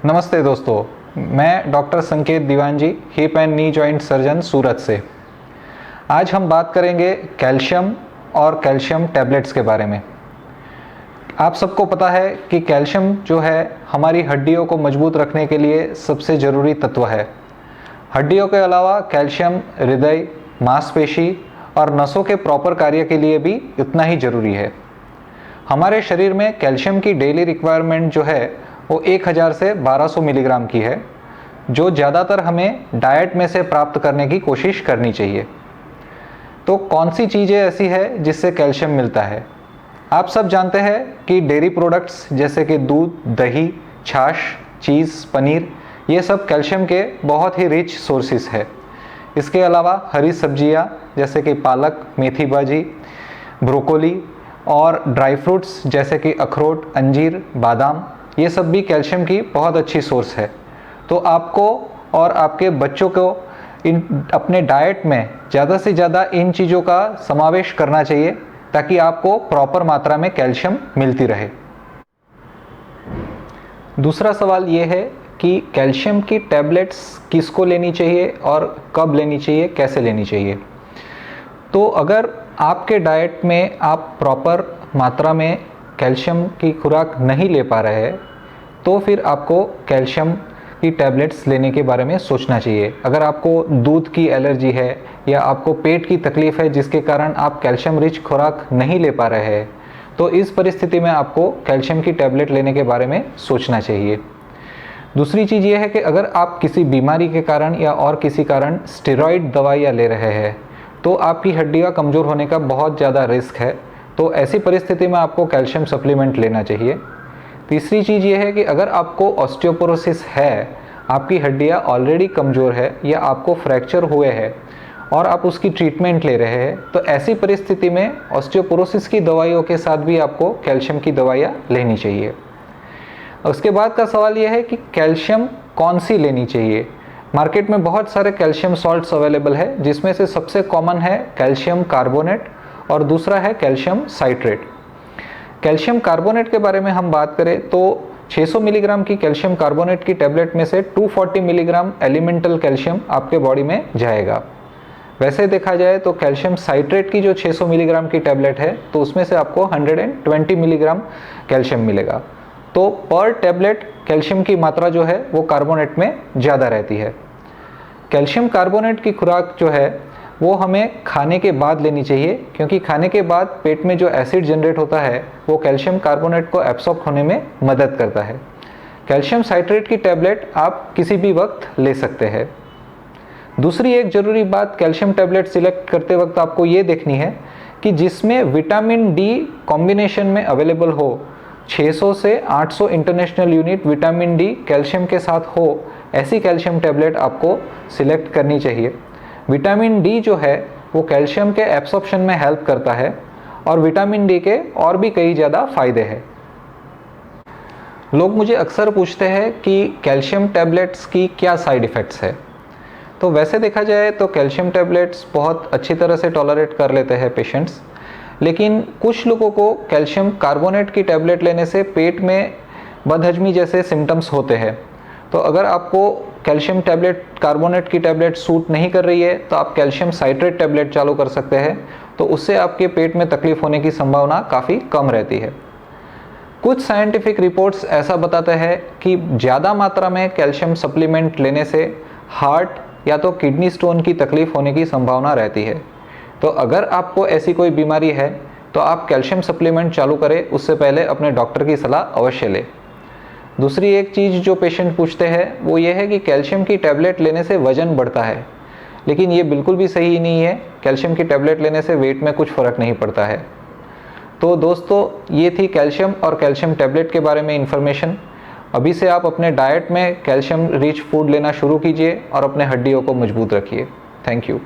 नमस्ते दोस्तों, मैं doctor Sanket Diwan ji, hip and knee joint surgeon Surat से। आज हम बात करेंगे कैल्शियम और कैल्शियम टैबलेट्स के बारे में। आप सबको पता है कि कैल्शियम जो है हमारी हड्डियों को मजबूत रखने के लिए सबसे ज़रूरी तत्व है। हड्डियों के अलावा कैल्शियम हृदय, मांसपेशी और नसों के प्रॉपर कार्य के लिए भी उतना ही ज़रूरी है। हमारे शरीर में कैल्शियम की डेली रिक्वायरमेंट जो है वो 1000 से 1200 मिलीग्राम की है, जो ज़्यादातर हमें डाइट में से प्राप्त करने की कोशिश करनी चाहिए। तो कौन सी चीज़ें ऐसी है जिससे कैल्शियम मिलता है? आप सब जानते हैं कि डेयरी प्रोडक्ट्स जैसे कि दूध, दही, छाछ, चीज़, पनीर, ये सब कैल्शियम के बहुत ही रिच सोर्सेस है। इसके अलावा हरी सब्जियां जैसे कि पालक, मेथी भाजी, ब्रोकोली और ड्राई फ्रूट्स जैसे कि अखरोट, अंजीर, बादाम, ये सब भी कैल्शियम की बहुत अच्छी सोर्स है। तो आपको और आपके बच्चों को अपने डाइट में ज़्यादा से ज़्यादा इन चीज़ों का समावेश करना चाहिए ताकि आपको प्रॉपर मात्रा में कैल्शियम मिलती रहे। दूसरा सवाल ये है कि कैल्शियम की टैबलेट्स किसको लेनी चाहिए और कब लेनी चाहिए, कैसे लेनी चाहिए। तो अगर आपके डाइट में आप प्रॉपर मात्रा में कैल्शियम की खुराक नहीं ले पा रहे हैं तो फिर आपको कैल्शियम की टैबलेट्स लेने के बारे में सोचना चाहिए। अगर आपको दूध की एलर्जी है या आपको पेट की तकलीफ़ है जिसके कारण आप कैल्शियम रिच खुराक नहीं ले पा रहे हैं तो इस परिस्थिति में आपको कैल्शियम की टैबलेट लेने के बारे में सोचना चाहिए। दूसरी चीज़ ये है कि अगर आप किसी बीमारी के कारण या और किसी कारण स्टेरॉइड दवाइयाँ ले रहे हैं तो आपकी हड्डियाँ कमज़ोर होने का बहुत ज़्यादा रिस्क है, तो ऐसी परिस्थिति में आपको कैल्शियम सप्लीमेंट लेना चाहिए। तीसरी चीज़ ये है कि अगर आपको ऑस्टियोपोरोसिस है, आपकी हड्डियाँ ऑलरेडी कमज़ोर है या आपको फ्रैक्चर हुए हैं और आप उसकी ट्रीटमेंट ले रहे हैं तो ऐसी परिस्थिति में ऑस्टियोपोरोसिस की दवाइयों के साथ भी आपको कैल्शियम की दवाइयाँ लेनी चाहिए। उसके बाद का सवाल ये है कि कैल्शियम कौन सी लेनी चाहिए। मार्केट में बहुत सारे कैल्शियम सॉल्ट्स अवेलेबल है, जिसमें से सबसे कॉमन है कैल्शियम कार्बोनेट और दूसरा है कैल्शियम साइट्रेट। कैल्शियम कार्बोनेट के बारे में हम बात करें तो 600 मिलीग्राम की कैल्शियम कार्बोनेट की टैबलेट में से 240 मिलीग्राम एलिमेंटल कैल्शियम आपके बॉडी में जाएगा। वैसे देखा जाए तो कैल्शियम साइट्रेट की जो 600 मिलीग्राम की टैबलेट है तो उसमें से आपको 120 मिलीग्राम कैल्शियम मिलेगा। तो पर टैबलेट कैल्शियम की मात्रा जो है वो कार्बोनेट में ज़्यादा रहती है। कैल्शियम कार्बोनेट की खुराक जो है वो हमें खाने के बाद लेनी चाहिए, क्योंकि खाने के बाद पेट में जो एसिड जनरेट होता है वो कैल्शियम कार्बोनेट को एब्सॉर्ब होने में मदद करता है। कैल्शियम साइट्रेट की टैबलेट आप किसी भी वक्त ले सकते हैं। दूसरी एक ज़रूरी बात कैल्शियम टैबलेट सिलेक्ट करते वक्त आपको ये देखनी है कि जिसमें विटामिन डी कॉम्बिनेशन में अवेलेबल हो। 600 से 800 international unit vitamin D calcium के साथ हो, ऐसी कैल्शियम टैबलेट आपको सिलेक्ट करनी चाहिए। विटामिन डी जो है वो कैल्शियम के एब्सॉर्प्शन में हेल्प करता है और विटामिन डी के और भी कई ज़्यादा फ़ायदे हैं। लोग मुझे अक्सर पूछते हैं कि कैल्शियम टैबलेट्स की क्या साइड इफ़ेक्ट्स है। तो वैसे देखा जाए तो कैल्शियम टैबलेट्स बहुत अच्छी तरह से टॉलरेट कर लेते हैं पेशेंट्स, लेकिन कुछ लोगों को कैल्शियम कार्बोनेट की टैबलेट लेने से पेट में बदहजमी जैसे सिम्टम्स होते हैं। तो अगर आपको कैल्शियम टैबलेट कार्बोनेट की टैबलेट सूट नहीं कर रही है तो आप कैल्शियम साइट्रेट टैबलेट चालू कर सकते हैं, तो उससे आपके पेट में तकलीफ होने की संभावना काफ़ी कम रहती है। कुछ साइंटिफिक रिपोर्ट्स ऐसा बताते हैं कि ज़्यादा मात्रा में कैल्शियम सप्लीमेंट लेने से हार्ट या तो किडनी स्टोन की तकलीफ होने की संभावना रहती है। तो अगर आपको ऐसी कोई बीमारी है तो आप कैल्शियम सप्लीमेंट चालू करें, उससे पहले अपने डॉक्टर की सलाह अवश्य लें। दूसरी एक चीज़ जो पेशेंट पूछते हैं वो ये है कि कैल्शियम की टैबलेट लेने से वज़न बढ़ता है, लेकिन ये बिल्कुल भी सही नहीं है। कैल्शियम की टैबलेट लेने से वेट में कुछ फ़र्क नहीं पड़ता है। तो दोस्तों, ये थी कैल्शियम और कैल्शियम टैबलेट के बारे में इन्फॉर्मेशन। अभी से आप अपने डाइट में कैल्शियम रिच फूड लेना शुरू कीजिए और अपने हड्डियों को मजबूत रखिए। Thank you.